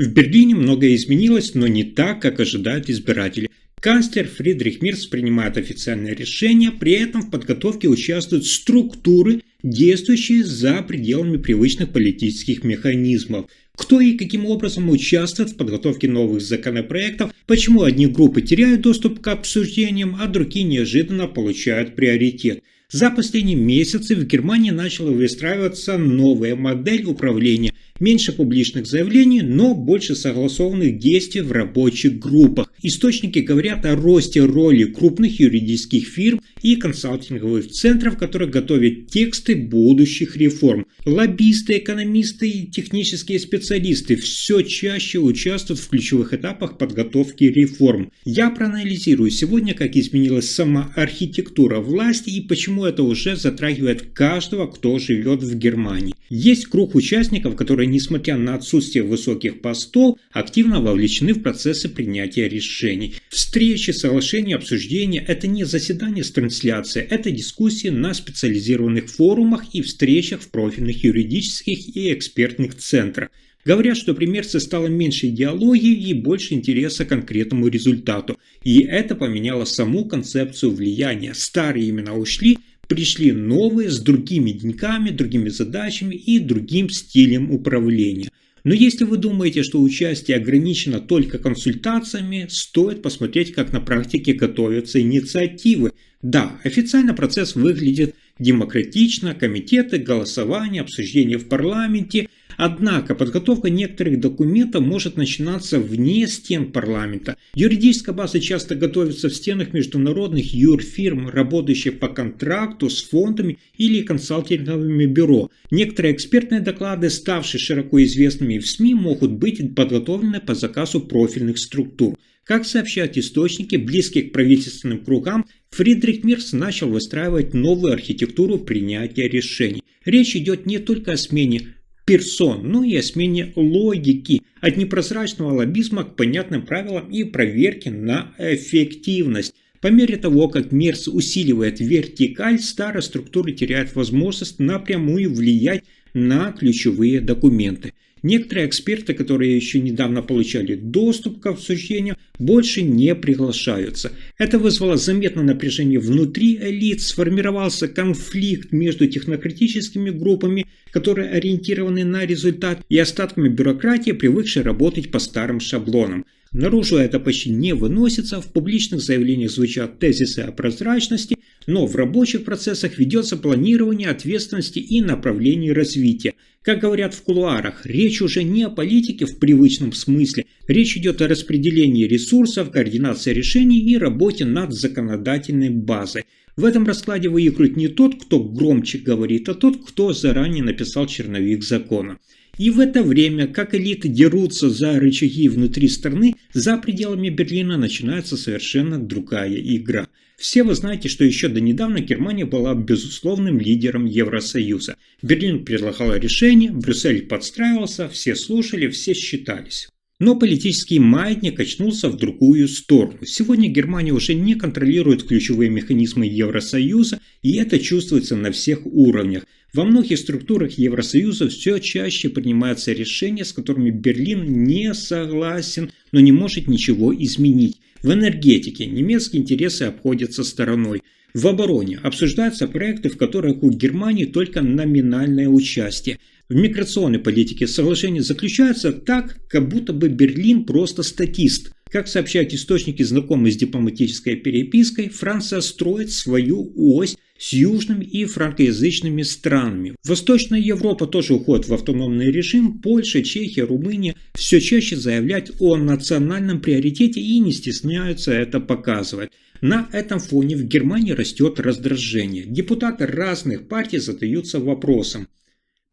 В Берлине многое изменилось, но не так, как ожидают избиратели. Канцлер Фридрих Мерц принимает официальные решения, при этом в подготовке участвуют структуры, действующие за пределами привычных политических механизмов. Кто и каким образом участвует в подготовке новых законопроектов, почему одни группы теряют доступ к обсуждениям, а другие неожиданно получают приоритет. За последние месяцы в Германии начала выстраиваться новая модель управления. Меньше публичных заявлений, но больше согласованных действий в рабочих группах. Источники говорят о росте роли крупных юридических фирм и консалтинговых центров, которые готовят тексты будущих реформ. Лоббисты, экономисты и технические специалисты все чаще участвуют в ключевых этапах подготовки реформ. Я проанализирую сегодня, как изменилась сама архитектура власти и почему это уже затрагивает каждого, кто живет в Германии. Есть круг участников, которые, несмотря на отсутствие высоких постов, активно вовлечены в процессы принятия решений. Встречи, соглашения, обсуждения – это не заседание с трансляцией, это дискуссии на специализированных форумах и встречах в профильных юридических и экспертных центрах. Говорят, что при Мерце стало меньше идеологии и больше интереса к конкретному результату. И это поменяло саму концепцию влияния. Старые имена ушли, пришли новые с другими деньками, другими задачами и другим стилем управления. Но если вы думаете, что участие ограничено только консультациями, стоит посмотреть, как на практике готовятся инициативы. Да, официально процесс выглядит демократично, комитеты, голосование, обсуждение в парламенте. Однако подготовка некоторых документов может начинаться вне стен парламента. Юридическая база часто готовится в стенах международных юрфирм, работающих по контракту с фондами или консалтинговыми бюро. Некоторые экспертные доклады, ставшие широко известными в СМИ, могут быть подготовлены по заказу профильных структур. Как сообщают источники, близкие к правительственным кругам, Фридрих Мерц начал выстраивать новую архитектуру принятия решений. Речь идет не только о смене персон, но и о смене логики, от непрозрачного лоббизма к понятным правилам и проверке на эффективность. По мере того, как Мерц усиливает вертикаль, старые структуры теряют возможность напрямую влиять на ключевые документы. Некоторые эксперты, которые еще недавно получали доступ к обсуждению, больше не приглашаются. Это вызвало заметное напряжение внутри элит, сформировался конфликт между технократическими группами, которые ориентированы на результат, и остатками бюрократии, привыкшей работать по старым шаблонам. Наружу это почти не выносится, в публичных заявлениях звучат тезисы о прозрачности, но в рабочих процессах ведется планирование ответственности и направлений развития. Как говорят в кулуарах, речь уже не о политике в привычном смысле, речь идет о распределении ресурсов, координации решений и работе над законодательной базой. В этом раскладе выигрывает не тот, кто громче говорит, а тот, кто заранее написал черновик закона. И в это время, как элиты дерутся за рычаги внутри страны, за пределами Берлина начинается совершенно другая игра. Все вы знаете, что еще до недавно Германия была безусловным лидером Евросоюза. Берлин предлагал решения, Брюссель подстраивался, все слушали, все считались. Но политический маятник качнулся в другую сторону. Сегодня Германия уже не контролирует ключевые механизмы Евросоюза, и это чувствуется на всех уровнях. Во многих структурах Евросоюза все чаще принимаются решения, с которыми Берлин не согласен, но не может ничего изменить. В энергетике немецкие интересы обходятся стороной. В обороне обсуждаются проекты, в которых у Германии только номинальное участие. В миграционной политике соглашения заключаются так, как будто бы Берлин просто статист. Как сообщают источники, знакомые с дипломатической перепиской, Франция строит свою ось с южными и франкоязычными странами. Восточная Европа тоже уходит в автономный режим. Польша, Чехия, Румыния все чаще заявляют о национальном приоритете и не стесняются это показывать. На этом фоне в Германии растет раздражение. Депутаты разных партий задаются вопросом: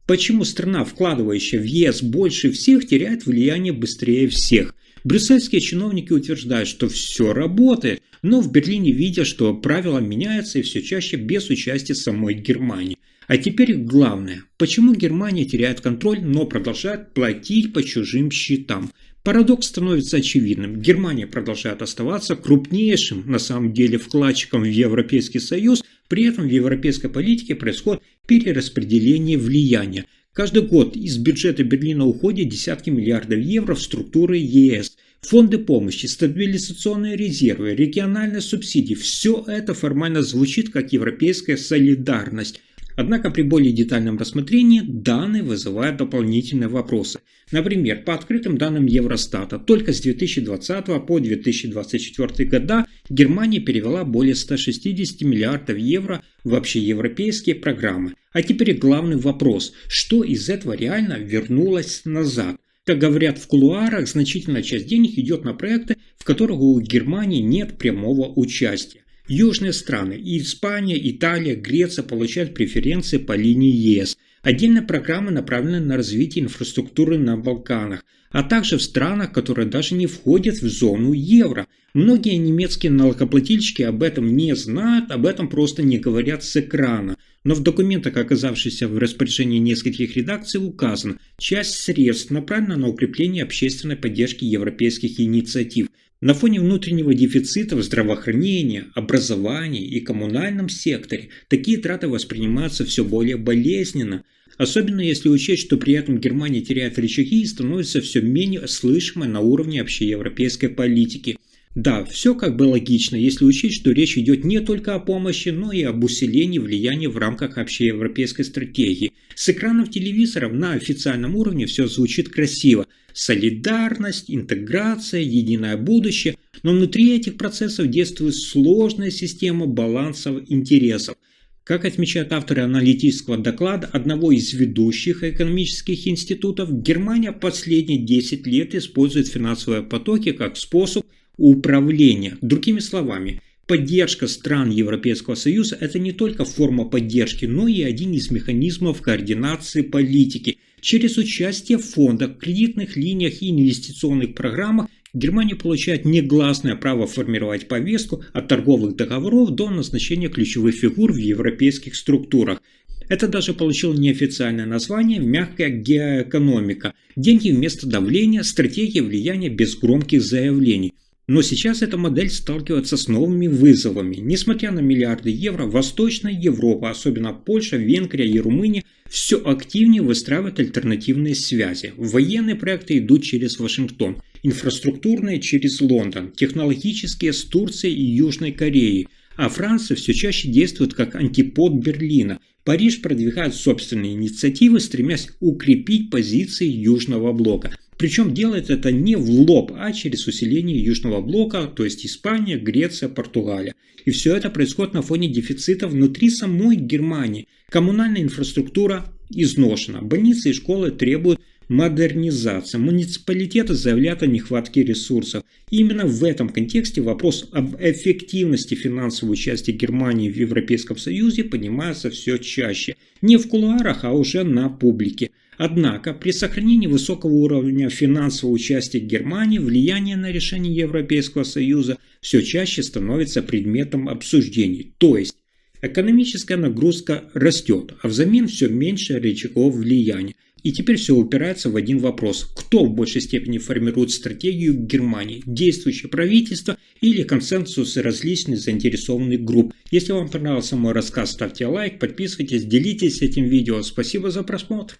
почему страна, вкладывающая в ЕС больше всех, теряет влияние быстрее всех? Брюссельские чиновники утверждают, что все работает, но в Берлине видят, что правила меняются и все чаще без участия самой Германии. А теперь главное: почему Германия теряет контроль, но продолжает платить по чужим счетам? Парадокс становится очевидным. Германия продолжает оставаться крупнейшим, на самом деле, вкладчиком в Европейский Союз, при этом в европейской политике происходит перераспределение влияния. Каждый год из бюджета Берлина уходят десятки миллиардов евро в структуры ЕС. Фонды помощи, стабилизационные резервы, региональные субсидии – все это формально звучит как европейская солидарность. Однако при более детальном рассмотрении данные вызывают дополнительные вопросы. Например, по открытым данным Евростата, только с 2020 по 2024 года Германия перевела более 160 миллиардов евро в общеевропейские программы. А теперь главный вопрос – что из этого реально вернулось назад? Как говорят в кулуарах, значительная часть денег идет на проекты, в которых у Германии нет прямого участия. Южные страны – Испания, Италия, Греция – получают преференции по линии ЕС. Отдельные программы направлены на развитие инфраструктуры на Балканах, а также в странах, которые даже не входят в зону евро. Многие немецкие налогоплательщики об этом не знают, об этом просто не говорят с экрана. Но в документах, оказавшихся в распоряжении нескольких редакций, указано, часть средств направлена на укрепление общественной поддержки европейских инициатив. На фоне внутреннего дефицита в здравоохранении, образовании и коммунальном секторе такие траты воспринимаются все более болезненно. Особенно если учесть, что при этом Германия теряет рычаги и становится все менее слышимой на уровне общеевропейской политики. Да, все как бы логично, если учесть, что речь идет не только о помощи, но и об усилении влияния в рамках общеевропейской стратегии. С экранов телевизоров на официальном уровне все звучит красиво. Солидарность, интеграция, единое будущее. Но внутри этих процессов действует сложная система балансов интересов. Как отмечают авторы аналитического доклада одного из ведущих экономических институтов, Германия последние 10 лет использует финансовые потоки как способ управления. Другими словами, поддержка стран Европейского Союза – это не только форма поддержки, но и один из механизмов координации политики. Через участие в фондах, кредитных линиях и инвестиционных программах Германия получает негласное право формировать повестку от торговых договоров до назначения ключевых фигур в европейских структурах. Это даже получило неофициальное название «мягкая геоэкономика». Деньги вместо давления, стратегия влияния без громких заявлений. Но сейчас эта модель сталкивается с новыми вызовами. Несмотря на миллиарды евро, Восточная Европа, особенно Польша, Венгрия и Румыния, все активнее выстраивают альтернативные связи. Военные проекты идут через Вашингтон, инфраструктурные через Лондон, технологические с Турцией и Южной Кореей. А Франция все чаще действует как антипод Берлина. Париж продвигает собственные инициативы, стремясь укрепить позиции Южного блока. Причем делает это не в лоб, а через усиление Южного блока, то есть Испания, Греция, Португалия. И все это происходит на фоне дефицита внутри самой Германии. Коммунальная инфраструктура изношена, больницы и школы требуют модернизации, муниципалитеты заявляют о нехватке ресурсов. И именно в этом контексте вопрос об эффективности финансового участия Германии в Европейском Союзе поднимается все чаще. Не в кулуарах, а уже на публике. Однако при сохранении высокого уровня финансового участия Германии влияние на решения Европейского Союза все чаще становится предметом обсуждений. То есть экономическая нагрузка растет, а взамен все меньше рычагов влияния. И теперь все упирается в один вопрос. Кто в большей степени формирует стратегию Германии? Действующее правительство или консенсус различных заинтересованных групп? Если вам понравился мой рассказ, ставьте лайк, подписывайтесь, делитесь этим видео. Спасибо за просмотр.